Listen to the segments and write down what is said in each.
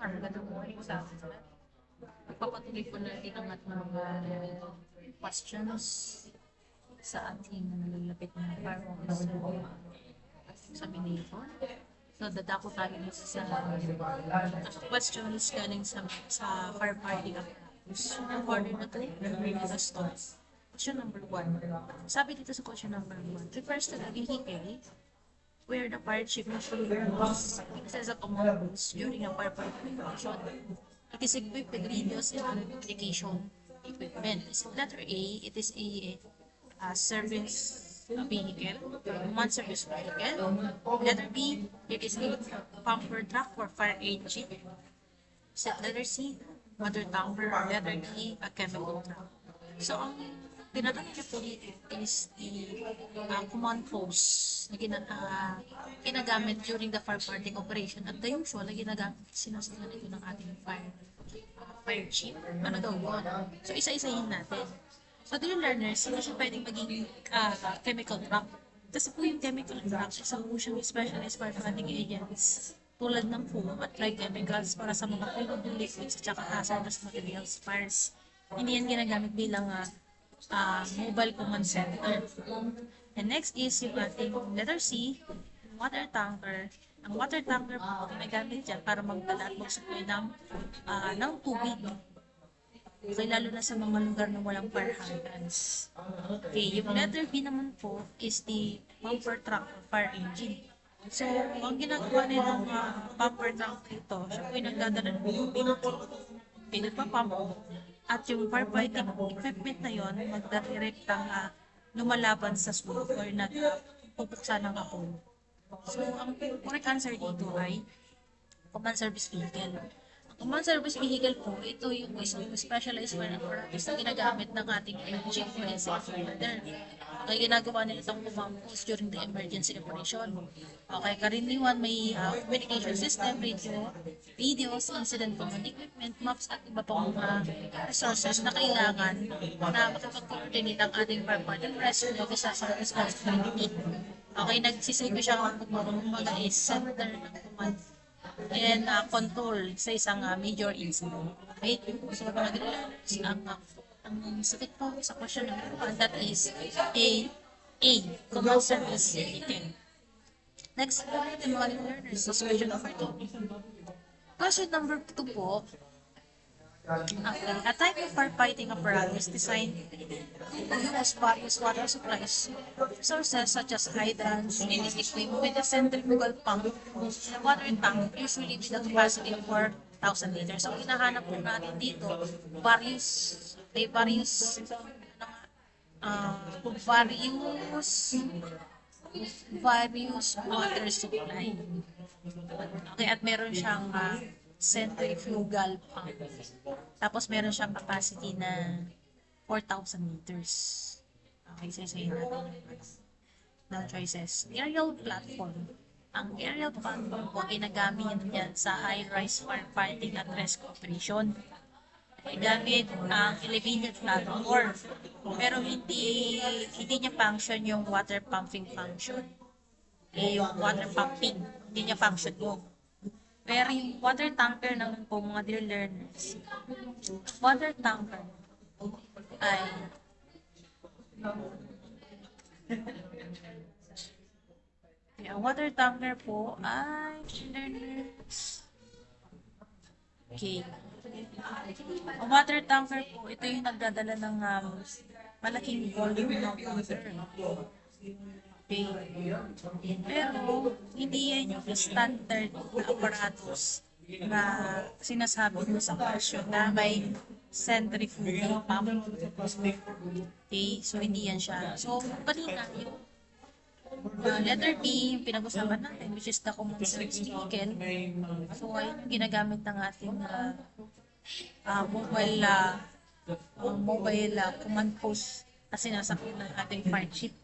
Magandang morning sa atin. Ipapatuloy po natin ang ating mga questions sa ating nalalapit na fireworks examination. So, dadako tayo sa questions galing sa firefighting apparatus. Ang order na ito, let us start. Question number 1. Sabi dito sa question number 1, refers to the vehicle where the fire chief usually uses access of commands during a firefighting operation. It is equipped with radios and other communication equipment. Letter A, it is a service vehicle, command service vehicle. Letter B, it is a pumper truck for fire engine. Letter C, water tanker. Letter D, a chemical truck. So, ang tinatanong niya po dito is the command post na ginagamit during the firefighting operation at the usual na ginagamit sinasakyan ito ng ating fire chief. Ano daw yun? So, isa-isahin natin. So, dear learners, hindi siya pwedeng maging chemical truck. Kasi po yung chemical truck, isa po siyang specialized firefighting agents tulad ng foam at dry chemicals para sa mga flammable liquids at saka hazardous materials fires. Hindi yan ginagamit bilang mobile command center. And next is yung ating letter C, water tanker. Ang water tanker po, ginagamit dyan para magdala at mag-supply ng tubig. Okay, lalo na sa mga lugar na walang fire hydrants. Okay, yung letter B naman po is the pumper truck or fire engine. So, ang ginagawa nitong pumper truck ito, siya po yung nagdadala ng tubig. Pinagpapump. At yung firefighting equipment na yon magdadirektang lumalaban sa smoke or nagpupuksa ng apoy. So, ang correct answer dito ay command service vehicle. Ang command service vehicle po, ito yung isang specialized fire apparatus na ginagamit ng ating engine for incident order. Okay, ginagawa nila itong command post during the emergency operation. Okay, karaniwan may communication system, radio, videos, incident command equipment, maps at iba pang resources na kailangan na makapag-coordinate ang ating firefighting rescue o disaster responsibility. Okay, nagsisilbi siya ang kumbaga is center ng command and control sa isang major incident. Okay, so mga learners, ang sagot po sa question number 1, that is A, command service vehicle. Next po natin mga learners, so question number 2. Question number 2 po, a type of firefighting apparatus designed to use various water supplies sources such as hydrants. It is equipped with a centrifugal pump and a water tank, usually with a capacity of 4,000 liters. So, hinahanap po natin dito various water supply. Okay, at meron siyang centrifugal pump. Tapos meron siyang capacity na 4,000 liters. Okay, sasayin natin yung choices. Aerial platform. Ang aerial platform po ginagamit yan sa high-rise firefighting at rescue operation. Gamit ang elevated platform. Pero hindi niya function yung water pumping function. Yung water pumping, hindi niya function mo. Pero yung water tanker naman po mga dear learners, water tanker ay ang water tanker po ay learners. Okay. Ang water tanker po, ito yung nagdadala ng malaking volume ng water. Okay. Pero, hindi yan yung standard na apparatus na sinasabi mo sa version na may centrifugal pump. Okay, so hindi yan siya. So, kanina yung letter B, yung pinag-usapan natin, which is the command service vehicle. So, ayun yung ginagamit ng ating mobile command post na sinasakyan ng ating fire chief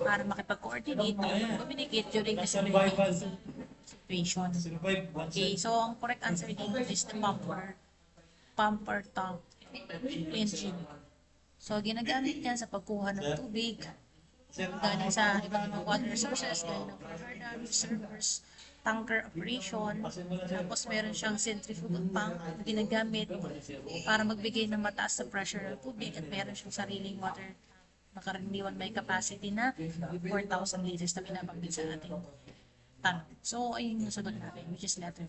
para makipag-coordinate at communicate during this emergency situation. Okay, so ang correct answer dito is the pumper tank engine. So, ginagamit yan sa pagkuha ng tubig galing sa ibang mga water sources, gaya ng fire hydrants, servers, tanker operation, tapos meron siyang centrifugal pump na ginagamit para magbigay ng mataas na pressure ng tubig, at meron siyang sariling water na karaniwan may capacity na 4,000 liters na binabanggit sa ating tanong. So, ayun yung sagot natin, which is letter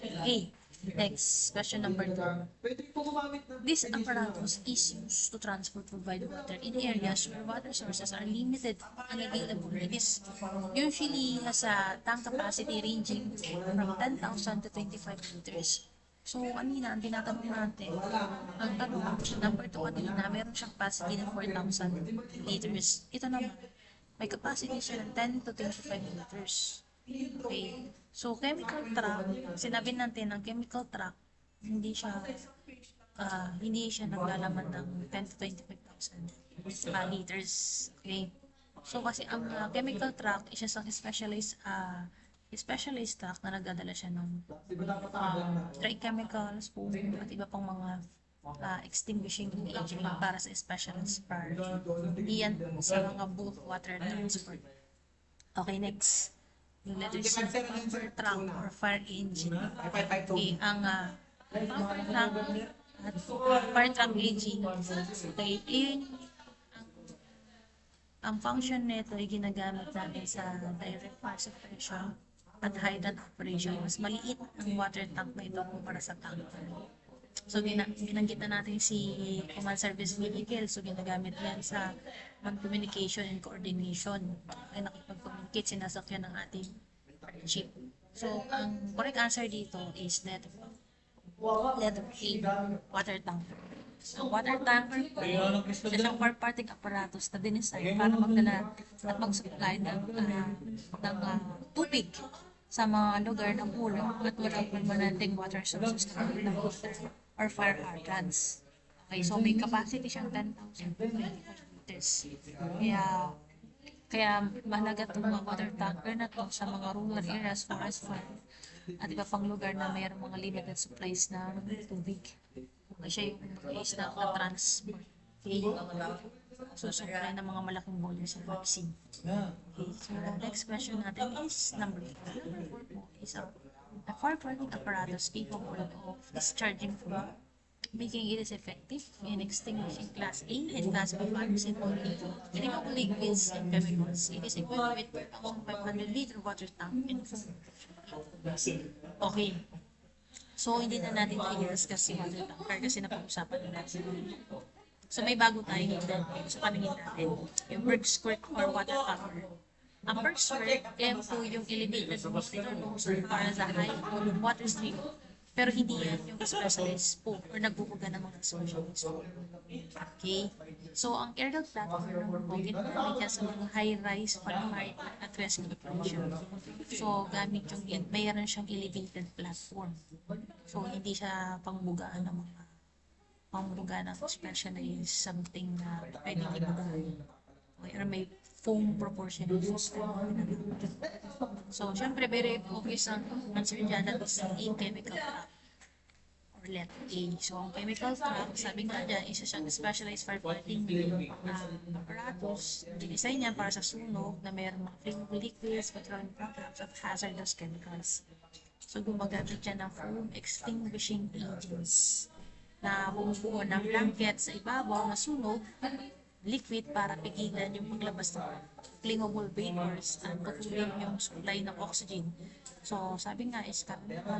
A. Next, question number 2. This apparatus is used to transport provide water in areas where water sources are limited and available. It is usually has a tank capacity ranging from 10,000 to 25 liters. So, kanina, ang tinatanong natin, ang tanong, number 2 kanina, meron siyang capacity ng 4,000 liters. Ito naman, may capacity siya ng 10 to 25 liters. Okay. So, chemical truck, sinabi natin ng chemical truck, hindi siya naglalaman ng 10 to 25,000 liters. Okay. So, kasi ang chemical truck is isang specialized truck na nagdadala siya ng dry chemicals, foam, at iba pang mga extinguishing agent para sa specialist part. Hindi yan sa mga bulk water transport. Okay, next. Yung letter C, pumper truck or fire engine. Okay, ang pumper truck at fire truck engine. Okay, yun ang function nito ay ginagamit natin sa direct fire suppression at hydrant operation. Mas maliit ang water tank na ito kumpara sa tank. So, binanggit na natin si command service vehicle. So, ginagamit yan sa communication and coordination. Ay nakipag-communicate, sinasakyan ng ating ship. So, ang correct answer dito is letter A, water tank. Ang water tanker po, siya siyang four-parting apparatus na dinesign para magdala at mag-supply ng tubig sa mga lugar ng ulo at walang permanenteng water sources ng water or fire hydrants. Okay, so may capacity siyang 10,000 liters. Kaya mahalaga itong mga water tanker na to sa mga rural areas, forest fire, at iba pang lugar na mayroong mga limited supplies ng tubig. Okay, siya yung is na transport. Okay, susupply ng mga malaking volume sa vaccine. Okay, so next question natin is number 4. Number 4 po is a fire-fighting apparatus capable of discharging fluid, making it is effective in extinguishing Class A and Class B fires involving flammable liquids and chemicals. It is equipped with 1,500 liter water tank and foam. Okay. So, hindi na natin i-discuss yung water tanker kasi napag-usapan na natin. So, may bago tayong sa paningin natin. Yung Berg squirt or water tanker. Ang Berg squirt, yan po yung elevated mosquito nozzle para sa high water stream. Pero hindi yan yung specialist po or nagbubuga ng mga specialist po. Okay? So, ang aerial platform naman po, ginagamit yan sa mga high-rise firefighting at rescue operation. So, gamit yung, mayroon siyang elevated platform. So, hindi siya pangbugaan ng mga specialized something na pwedeng ibugaan. Or may foam proportion system. So, syempre, very obvious ang answer dyan na is a chemical trap or letter A. So, ang chemical trap, sabi nga dyan, isa siyang specialized firefighting apparatus. Dinesign niya para sa sunog na mayroong mga flammable liquids, petroleum products, at hazardous chemicals. So, gumagamit siya ng foam extinguishing agents na bumubuo ng blanket sa ibabaw na sunog liquid para pigilan yung paglabas ng flammable vapors at patuloy yung supply ng oxygen. So, sabi nga is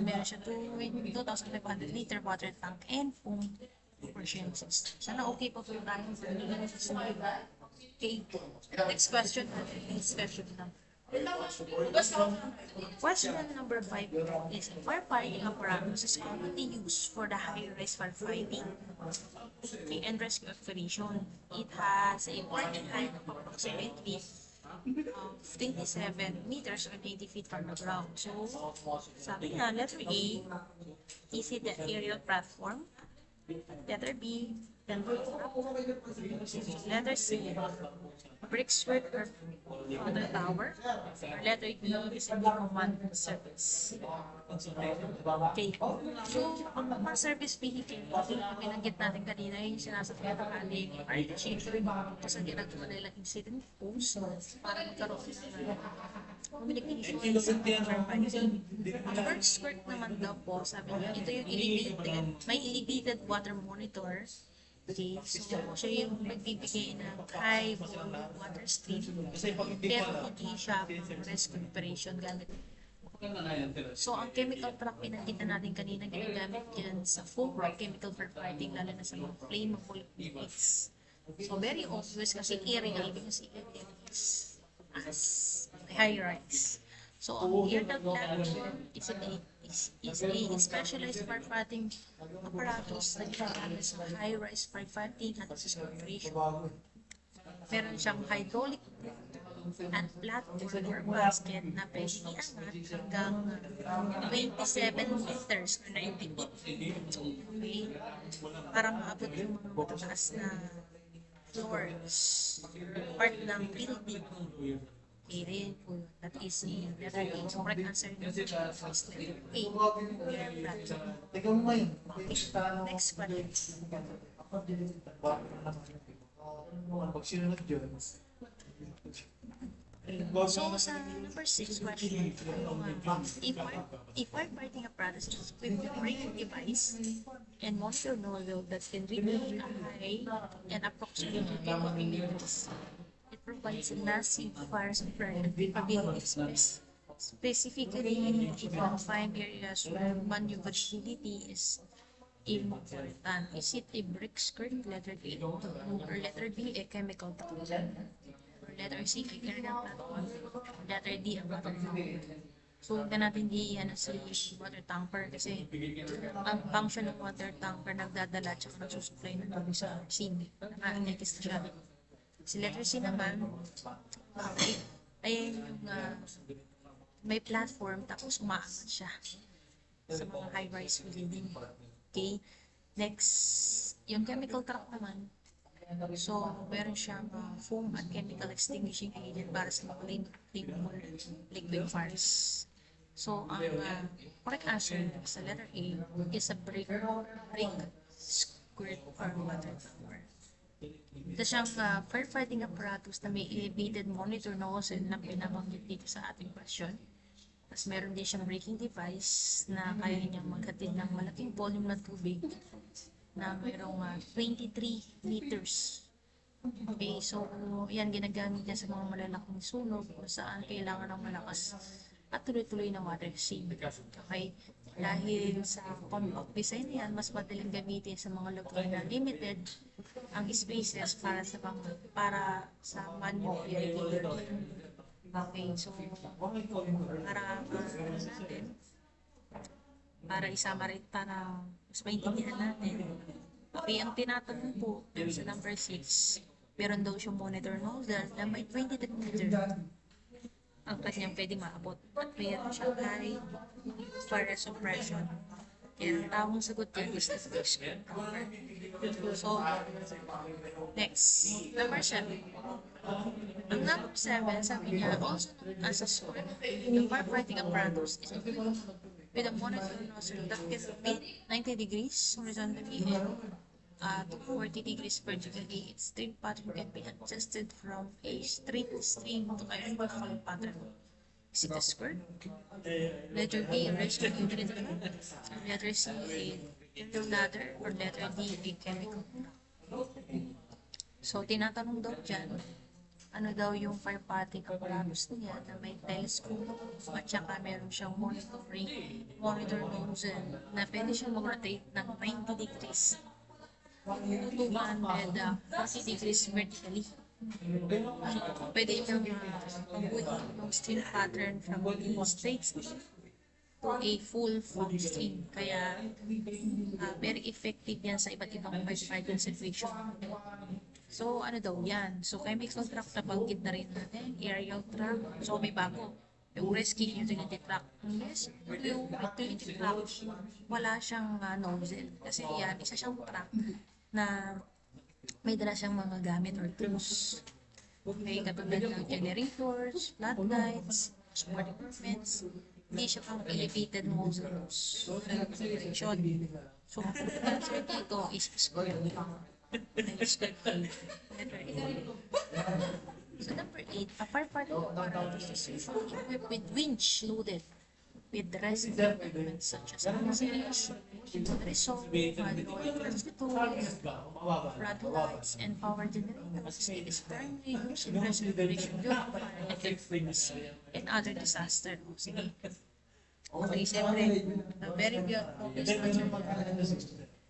meron siya 2,500 liter water tank and foam propulsion system. Sana okay pa po tayo sa okay. Next question is question number. Question number 5 is a firefighting apparatus is commonly used for the high-rise firefighting and rescue operation. It has a working height of approximately 27 meters or 80 feet from the ground. So, sabi nga, letter A, is it the aerial platform? Letter B, Letter C, brickwork or water tower. Or letter D is a command service. Okay. So, ang mga service vehicle, binanggit natin kanina, yung sinasakyan ng ating fire chief. Tapos ang ginagawa nilang incident post para magkaroon ng communication sa firefighting. Ang first work naman daw po, sabi niya, ito yung elevated, may elevated water monitor. Okay, so siya yung nagbibigay ng high volume water stream, pero hindi siya rescue operation gamit. So, ang chemical truck pinakita natin kanina, ginagamit yan sa foam or chemical firefighting, lalo na sa mga flammable liquids. So, very obvious kasi aerial because it is as high-rise. So, ang aerial tank is a specialized firefighting apparatus na ginagamit sa high-rise firefighting at rescue operation. Meron siyang hydraulic at platform or basket na pwede iangat hanggang 27 meters or 90 feet. Okay? Para maabot yung mga matataas na floors, part ng building. Okay, rin po yun. That is a letter A. So, correct answer is letter A. Air platform. Okay, next question. So, sa number 6 question, if firefighting apparatus is equipped with a braking device and monitor nozzle that can reach a high and approximately 20 meters, it provides a massive fire suppression capabilities, specifically in confined areas where maneuverability is important. Is it a brick skirt, letter A, or letter B, a chemical tank? Letter C, aerial platform. Letter D, ang water tanker. So, huwag na natin di si water tanker kasi ang function ng water tanker nagdadala at saka nagsusupply ng tubig sa scene. Naka-inekis na siya. Si letter C naman, ay yung may platform tapos umaangat siya sa mga high-rise building. Okay? Next, yung chemical truck naman, so, meron siyang foam at chemical extinguishing agent para sa mga flammable liquid fires. So, ang correct answer sa letter A is a brick squirt or water tower. Ito siyang firefighting apparatus na may elevated monitor nozzle na pinabanggit dito sa ating question. Tapos meron din siyang braking device na kaya niyang maghatid ng malaking volume ng tubig na mayroong 23 meters. Okay, so yan ginagamit niya sa mga malalaking sunog kung saan kailangan ng malakas at tuloy-tuloy na water saving. Okay, dahil sa compact design yan, mas madaling gamitin sa mga lugar na limited ang spaces para sa maneuverability. Okay, so para isama rin para mas maintindihan natin. Okay, ang tinatanong po sa number 6, meron daw siyang monitor nozzle na may 23 meter ang kanyang pwede maabot at mayroon siyang high fire suppression. Kaya ang tamang sagot yan is the first number. So, next, number 7. Ang number 7, sabi niya, also known as a square, the firefighting apparatus is equipped with a monitor nozzle that can be 90 degrees horizontally and 240 degrees vertically. Its stream pattern can be adjusted from a straight stream to a uniform pattern. Is it a square? Letter B, a rescue unit. Letter C, a ladder. Or letter D, a chemical. So, tinatanong daw dyan, ano daw yung firefighting apparatus niya na may telescope at saka meron siyang monitor nozzle na pwede siyang mag-rotate ng 90 degrees to 140 degrees vertically. So, pwede niyang mabuhin yung stream pattern from a straight stream to a full fog stream. Kaya, very effective yan sa iba't ibang firefighting situation. So, ano daw yan? So, chemical truck na banggit na rin natin, aerial truck. So, may bago. Yung rescue utility truck. Yes, yung utility truck, wala siyang nozzle. Kasi yan, isa siyang truck na may dala siyang mga gamit or tools. May katulad ng generators, floodlights, support equipments. Hindi siya pang elevated models configuration. So, ang answer dito is square. So, number 8, a firefighting apparatus is usually equipped with winch loaded with the rest of the equipment such as accessories, resolve, rescue tools, floodlights, and power generators. It is primarily used in rescue operation during fire events and other disaster. O, sige. Okay, siyempre, the very good focus answer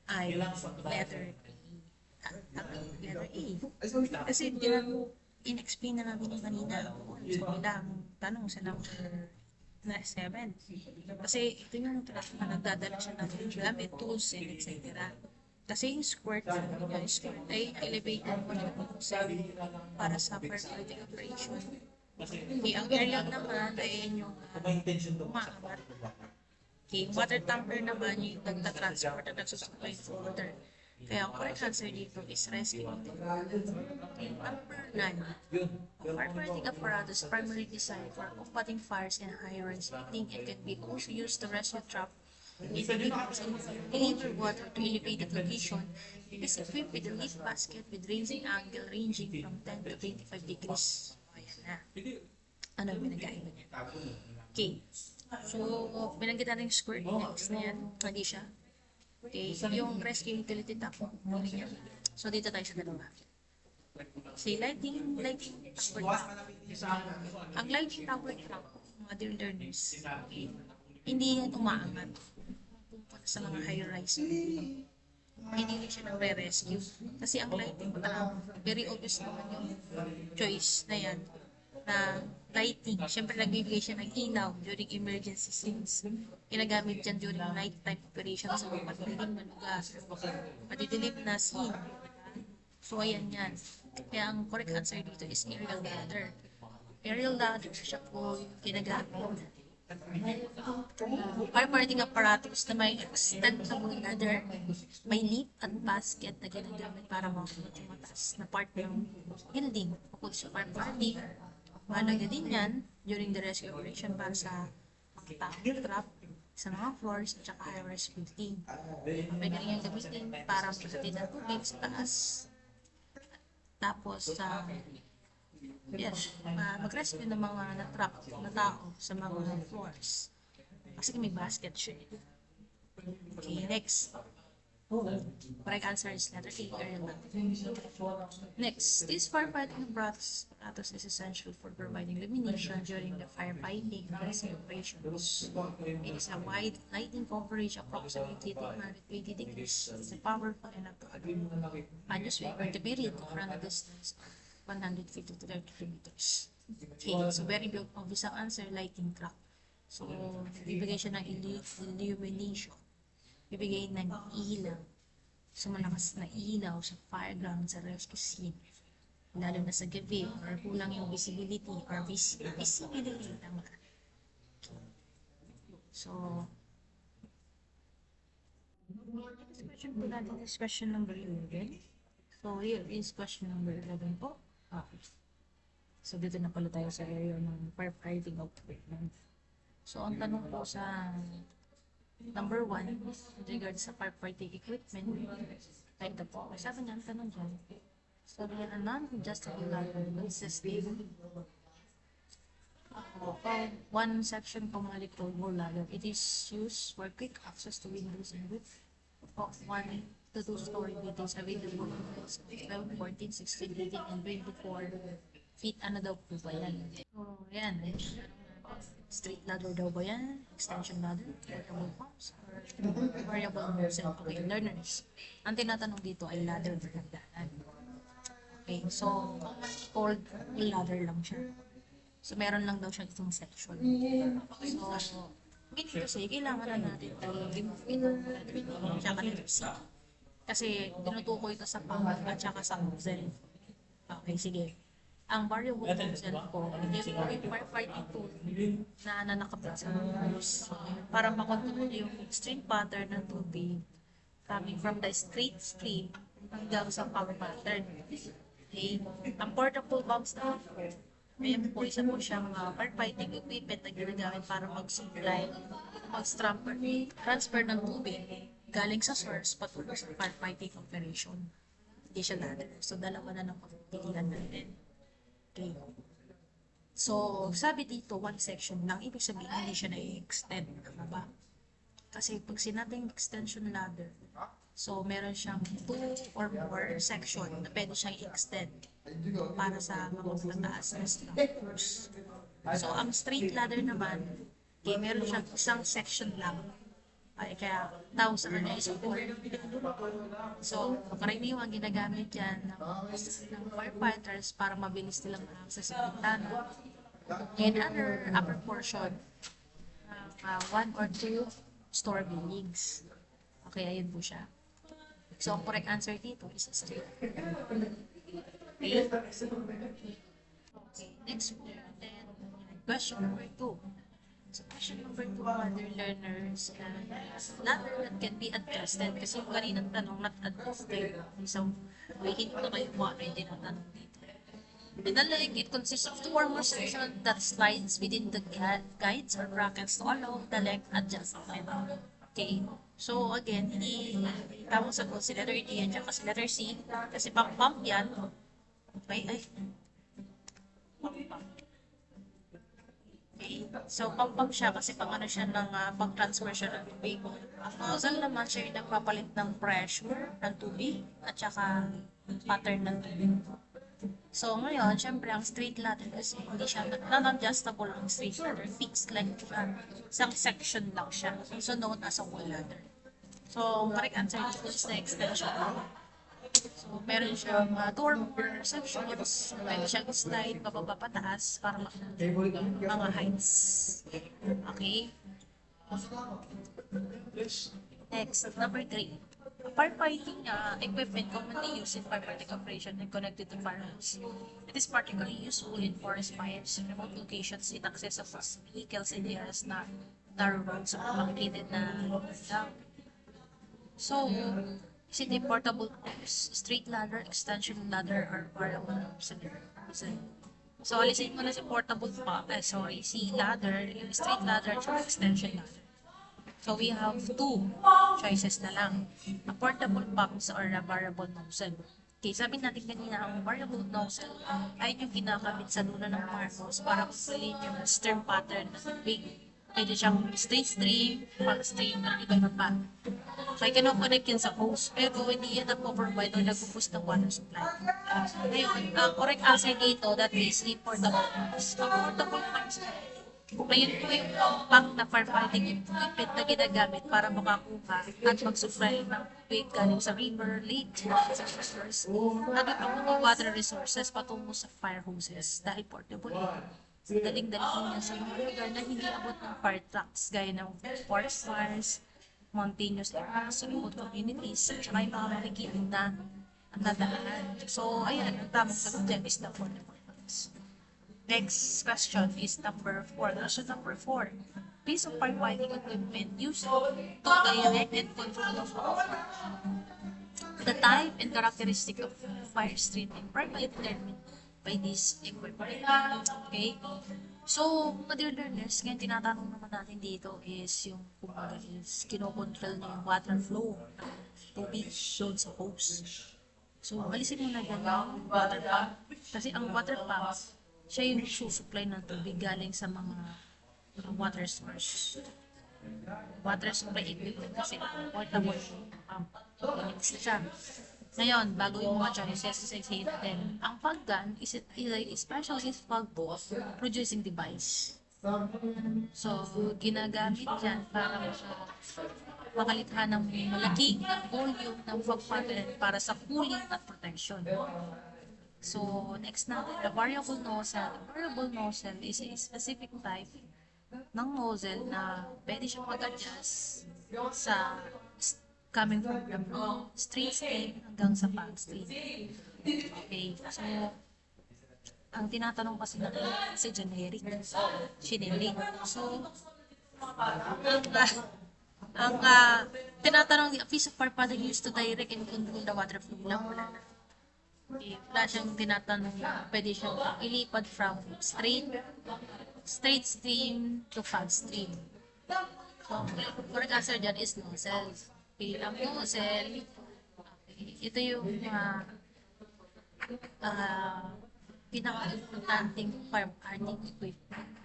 ay letter letter A. Kasi in-explain na namin yung kanina sa bilang tanong sa number na 7. Kasi ito yung truck na nagdadala siya ng gamit, tools, and etc. Kasi yung squirt ay elevated model para sa firefighting operation. Okay, ang aerial naman ay yung umaangat. Okay, water tamper naman yung nagta-transport at nagsusupply ng water. Kaya ang correct answer dito is rescue. Number 9. Firefighting apparatus primarily designed for combating fires in high-rise building and can be also used to rescue trapped individuals and deliver water to elevated location. It is equipped with a lift basket with raising angle ranging from 10 to 25 degrees. Ayan na. Ano yung pinag-aiba niya? Okay. So, binanggit natin yung squirt. Next na yan. Hindi siya. Okay, yung rescue utility tap. So, dito tayo sa dalawa. Say, lighting tower trap. Ang lighting tower trap, mga dear learners, hindi yan umaangat. Pupunta sa mga high-rise. Hindi rin siya nagre-rescue. Kasi ang lighting trap, very obvious naman yung choice na yan, na lighting. Siyempre, nagbibigay siya ng ilaw during emergency scenes. Ginagamit dyan during nighttime operation sa mga madilim na lugar, madidilim na scene. So, ayan yan. Kaya ang correct answer dito is aerial ladder. Aerial ladder siya po yung ginagamit. Firefighting apparatus na may extendable ladder, may lift at basket na ginagamit para makamit yung mataas na part ng building. Bukod sa firefighting, mahalaga din yan during the rescue operation para sa mga taong trap sa mga floors at saka high-rise building. Pwede rin yung gamitin para maghatid ng tubig sa taas. Tapos, mag-rescue ng mga na-trap na tao sa mga floors. Kasi may basket siya. Okay, next. Correct answer is letter A, aerial ladder. Next, this firefighting apparatus is essential for providing illumination during the firefighting and rescue operations. It is a wide lighting coverage approximately 220 degrees. It is powerful enough to and useful to be read from a distance of 150 to 30 meters. Okay, so very obvious ang answer, lighting track. So, bibigay siya ng illumination. Bibigay ng ilaw sa malakas na ilaw sa fireground, sa rescue scene, lalo na sa gabi or kulang yung visibility or visibility tama. So, next question po natin is question number 11. So, here is question number 11 po. So, dito na pala tayo sa area ng firefighting equipment. So, ang tanong po sa number 1, with regards sa firefighting equipment, type na po. Sabi niya, ang tanong dyan, sabi niya, a non-adjustable ladder consisting of one section commonly called wall ladder. It is used for quick access to windows and width of 1 to 2 story buildings available in floors of 12, 14, 16, 18, and 24 feet. Ano daw po ba yan? So, yan. Straight ladder daw ba yan? Extension ladder? Portable pumps? Or variable moves? Okay, learners. Ang tinatanong dito ay ladder for hagdanan. Okay, so, called ladder lang siya. So, meron lang daw siya itong section. So, meaning to say, kailangan na natin ito tsaka letter C. Kasi, tinutukoy ito sa pump at saka sa nozzle. Okay, sige. Ang variable nozzle po, yung firefighting tool na nakapit sa hose para makontrol yung stream pattern ng tubig coming from the straight stream hanggang sa pump pattern. Okay? Ang portable pumps na ayan po, isa po siyang firefighting equipment na ginagamit para mag-supply, transfer ng tubig galing sa source patungo sa firefighting operation. Hindi siya ladder. So, dalawa na lang pagpilihan natin. Okay. So, sabi dito, one section lang. Ibig sabihin, hindi siya na-extend. Ano ba? Kasi pag sinabing extension ladder, so meron siyang 2 or more section na pwede siyang i-extend para sa mga mataas na structures. So, ang straight ladder naman, okay, meron siyang isang section lang. Ay, kaya tawag sa kanya is core. So, karaniwang ginagamit yan ng firefighters para mabilis nilang ma-access sa bintana. And other upper portion, 1 or 2 store buildings. Okay, ayun po siya. So, ang correct answer dito is straight. Okay. Okay, next po. Then, question number 2. So, question number 2, other learners, ladder that can be adjusted. Kasi yung kaninang tanong, not adjusted. So, may hint na kayo kung ano yung tinatanong dito. And the leg, it consists of 2 or more sections that slides within the guides or brackets to allow the leg adjustment. Okay. So, again, hindi tamang sagot si letter D at saka si letter C. Kasi pump yan. Okay, ay. Pump. Okay. So, pump siya kasi pang-ano siya ng pang-transfer siya ng tubig. Ang nozzle naman siya yung nagpapalit ng pressure ng tubig at saka pattern ng tubig. So, ngayon, syempre, ang straight ladder kasi hindi siya non-adjustable ang straight ladder. Fixed length siya. Isang section lang siya. So, known as a wall ladder. So, correct answer dito is the extension. So, meron siyang 2 or more sections. Pwede siyang slide pababa pataas para mga heights. Okay? Next, number 3. Firefighting equipment commonly used in firefighting operation and connected to fire hose. It is particularly useful in forest fires, remote locations, inaccessible vehicles in areas na narrow roads or located na lang. So, is it a portable hose, straight ladder, extension ladder, or variable hose? So, alisin mo na si portable si ladder, yung straight ladder, at extension ladder. So, we have 2 choices na lang. A portable pumps or a variable nozzle. Okay, sabi natin kanina, ang variable nozzle ay yung kinakabit sa dulo ng fire hose para kukulin yung stream pattern ng tubig. Pwede siyang straight stream, pulse stream, at iba pa. So, I connect yan sa hose. Pero hindi yan nag-provide o nag-boost ng water supply. Ngayon, ang correct answer dito, that is a portable pumps. Ang portable pumps ngayon po yung pump na firefighting equipment na ginagamit para makakuha at mag-supply ng tubig galing sa river, lake, sa source, at ipapunong water resources patungo sa fire hoses dahil portable. Daling-daling niya sa mga lugar na hindi abot ng fire trucks gaya ng forest fires, mountainous areas, remote communities, at saka yung mga makikinig na nadaan. So, ayan, ang tamang sagot dyan is the portable pumps. Next question is number 4. Question number 4. Piece of firefighting equipment used to direct and control of fire. The type and characteristic of fire stream and primarily determined by this equipment. Okay? So, mga dear learners, ngayon tinatanong naman natin dito is yung kumbaga is kinokontrol niya yung water flow ng tubig doon sa hose. So, alisin mo na dyan yung water pump. Kasi ang water pump, siya yung susupply ng tubig galing sa mga water source. Water supply equipment kasi portable pump. Ganyan siya. Ngayon, bago yung mga choices, sasayin natin, ang fog gun is a specialist fog producing device. So, ginagamit yan para makalikha ng malaki na volume ng fog pattern para sa cooling at protection. So, next natin, the variable nozzle. The variable nozzle is a specific type ng nozzle na pwede siyang mag-adjust sa coming from the straight stream hanggang sa fog stream. Okay, so, ang tinatanong kasi natin si generic. So, ang tinatanong, a piece of fire padding used to direct and control the water flow lang, wala na. Okay, wala siyang tinatanong na pwede siyang ilipad from straight stream to fog stream. So, correct answer dyan is nozzle. Okay, ang nozzle, okay, ito yung pinaka-importanting farm hardening equipment.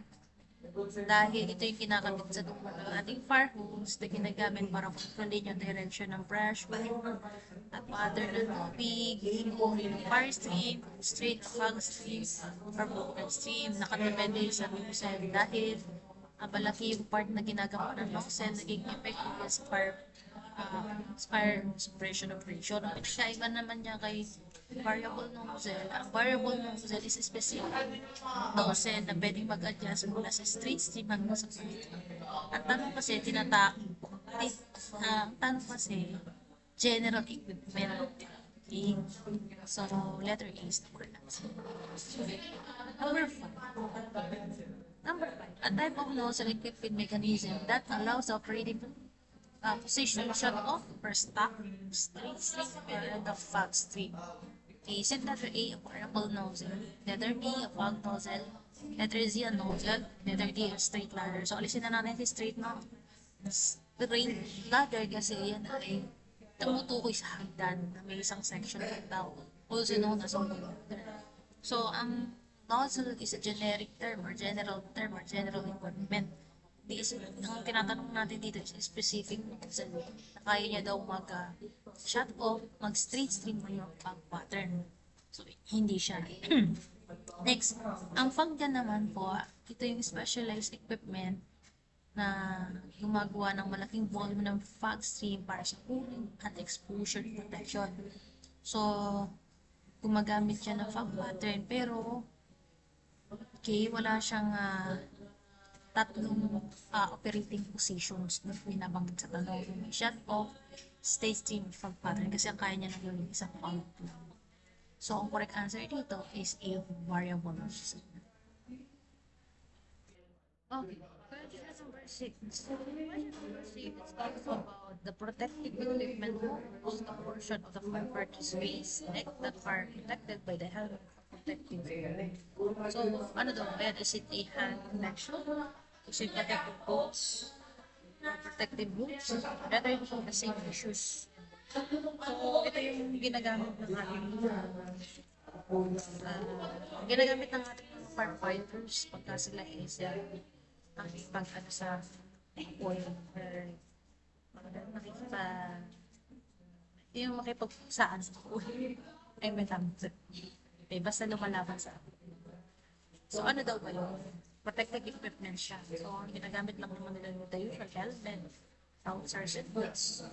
Dahil ito yung kinakamit sa dulo ng ating fire hose na ginagamit para kontrolin yung direction ng brush at pattern ng tubig, kung yung fire stream, straight fog stream, or broken stream, nakadepende sa nozzle dahil malaki yung part na ginagawa ng nozzle, naging effective sa fire suppression operation. Ang pinagkaiba naman niya kay variable nozzle, ang variable nozzle is specific nozzle na pwedeng mag-adjust mula sa straight stream hanggang sa fire. Ang tanong kasi, general equipment. Okay. So, letter A is the correct answer. Number 5. A type of nozzle equipped with mechanism that allows the operating position of or stop straight stream or the fog stream. Okay, set letter A, a variable nozzle. Letter B, a fog nozzle. Letter Z, a nozzle. Letter D, a straight ladder. So, alisin na natin si straight ladder kasi yan ay tumutukoy sa hagdan na may isang section ng tao, also known as a ladder. So, ang nozzle is a generic term or general equipment. Ang tinatanong natin dito is specific nozzle na kaya niya daw shut off, mag-straight stream o yung fog pattern. So, hindi siya. Next, ang fog dyan naman po, ito yung specialized equipment na gumagawa ng malaking volume ng fog stream para sa cooling at exposure protection. So, gumagamit siya ng fog pattern pero okay, wala siyang tatlong operating positions na binabanggit sa tanong. Shut off, stay stream, fog pattern kasi ang kaya niya nang gawin isang fog lang. So, ang correct answer dito is A, variable. Okay. Question number 6. Question number 6 talks about the protective equipment was the portion of the firefighter space that are protected by the helmet protective equipment. So, ano daw? Ayan, is it a hand protection? Is it protective boots? Protective boots? Rather the safety shoes. So, ito yung ginagamit ng ating firefighters pagka sila is pag sa oil or makipagsaan sa oil ay may tamit. Okay, basta lumalaban sa so ano daw ba yun? Protective equipment siya. So, ginagamit lang naman nila yung tayo for helmet, trousers and boots.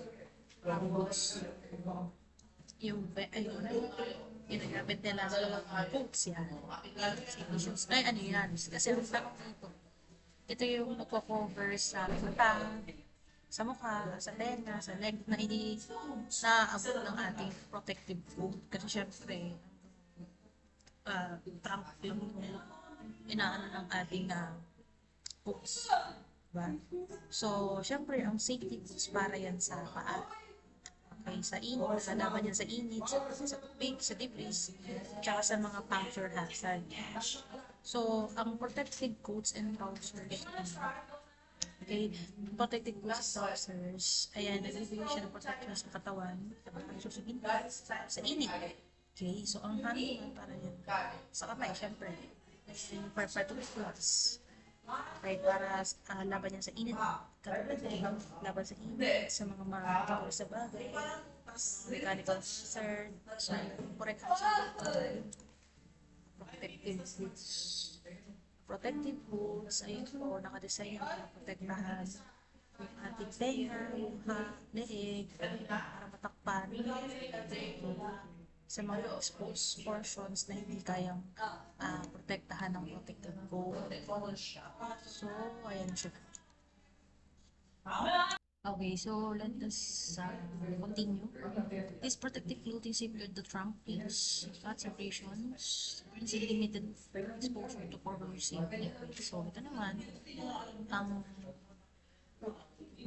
Yung ginagamit nila sa mga boots yan. Ay, ano yan? Kasi ang tanong dito, ito yung nagko-cover sa mata, sa mukha, sa tenga, sa leg na hindi naaabot ng ating protective food. Kasi syempre, trunk yung inaano ng ating boots. Diba? So, syempre, ang safety boots para yan sa paa. Okay, sa init, laban yan sa init, sa tubig, sa debris, tsaka sa mga puncture hazard. So, ang protective coats and trousers, okay, protective coats and trousers, ayan, nagbibigay siya ng protection sa katawan, sa init. Okay, so ang hangin naman para yan, sa kamay, syempre, yung protective clothes. Right, para laban yan sa init, katulad din, laban sa init, sa mga makakapagod sa bagay, mechanical hazard, so, correct hazard, protective boots. Protective boots, ayun po, nakadesign na protektahan yung ating tenga, yung leeg, para matakpan sa mga exposed portions na hindi kayang protektahan ng protective boot. So, ayan siya. Okay, so let us continue. This protective clothing secured the trunk pins, flat separations, and limited exposure to corrosive liquid. So, ito naman, ang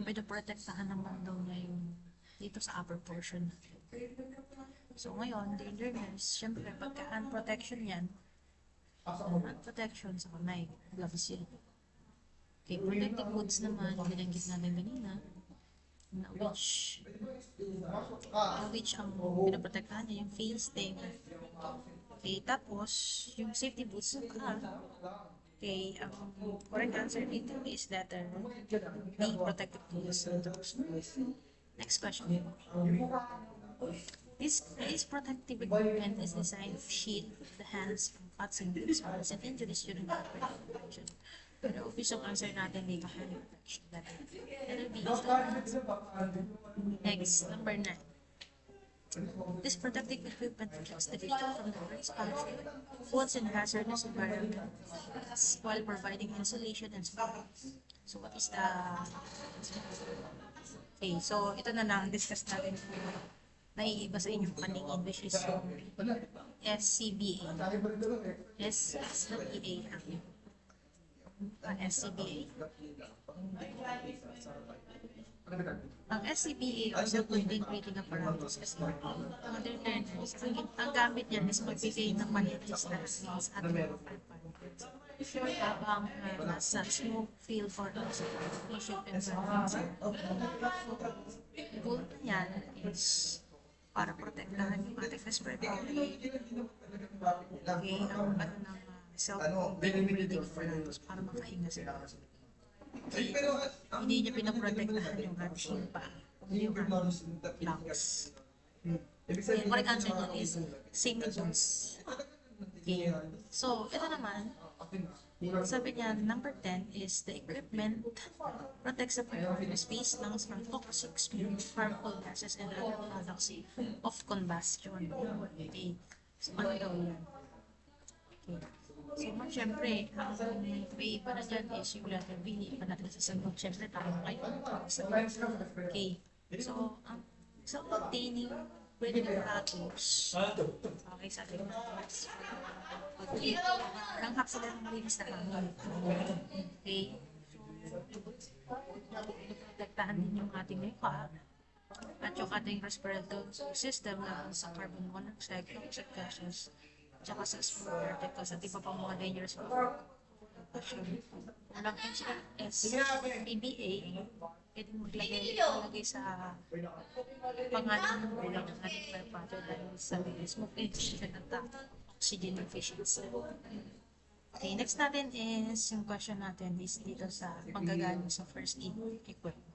pinoprotektahan naman daw niya yung dito sa upper portion natin. So ngayon, the learners, syempre pagka hand protection yan, hand protection sa kamay, gloves yun. Okay, protective boots naman, binanggit natin kanina, na which ang pinoprotektahan niya, yung face, tenga. Okay, tapos, yung safety boots, okay, ang correct answer dito is letter B, protective boots. Next question. This protective equipment is designed to shield the hands from cuts and burns and injuries during operation. Pero obvious ang answer natin dito, hand protection. Letter B is the answer. Next, number 9. This protective equipment protects the victim from the bird's punch, falls in hazardous environments while providing insulation and support. So what is the... Okay, so ito na lang, discuss natin kung naiiba sa inyong paningin, which is yung SCBA. SCBA ang SCBA. Ang SCBA o self-contained breathing apparatus kasi mga learners, ang gamit niyan is magbigay ng malinis na hangin sa ating mga parts. Habang nasa smoke field or nasa patient environment. So, goal niyan is para protektahan yung ating respiratory. Okay, ang ng self-contained breathing apparatus para makahinga sila. Hindi niya pinaprotektahan yung ating yung lungs. Yung correct answer niya is safety boots. Okay. So, ito naman, sabi niya, number 10 is the equipment protects the firefighter's face, lungs from toxic smoke, harmful gases, and other products of combustion. Okay. So, ano daw yan? Okay. So, syempre, ang may iba na dyan is yung letter B, iba natin sasagot. Syempre, tama kayo. Okay. So, ang self-containing breathing apparatus, okay, sa ating okay, nanghap sila ng malinis na hangin. Okay. So, protektahan din yung ating muka at yung ating respiratory system na sa carbon monoxide, toxic gases, tsaka sa smoke particles at iba pang mga dangerous walang SCBA, pwede maglagay sa pangalan ng buhay ng ating firefighter dahil sa smoke inhalation at oxygen deficiency. Okay, next natin is yung question natin is dito sa panggagaling sa first aid equipment.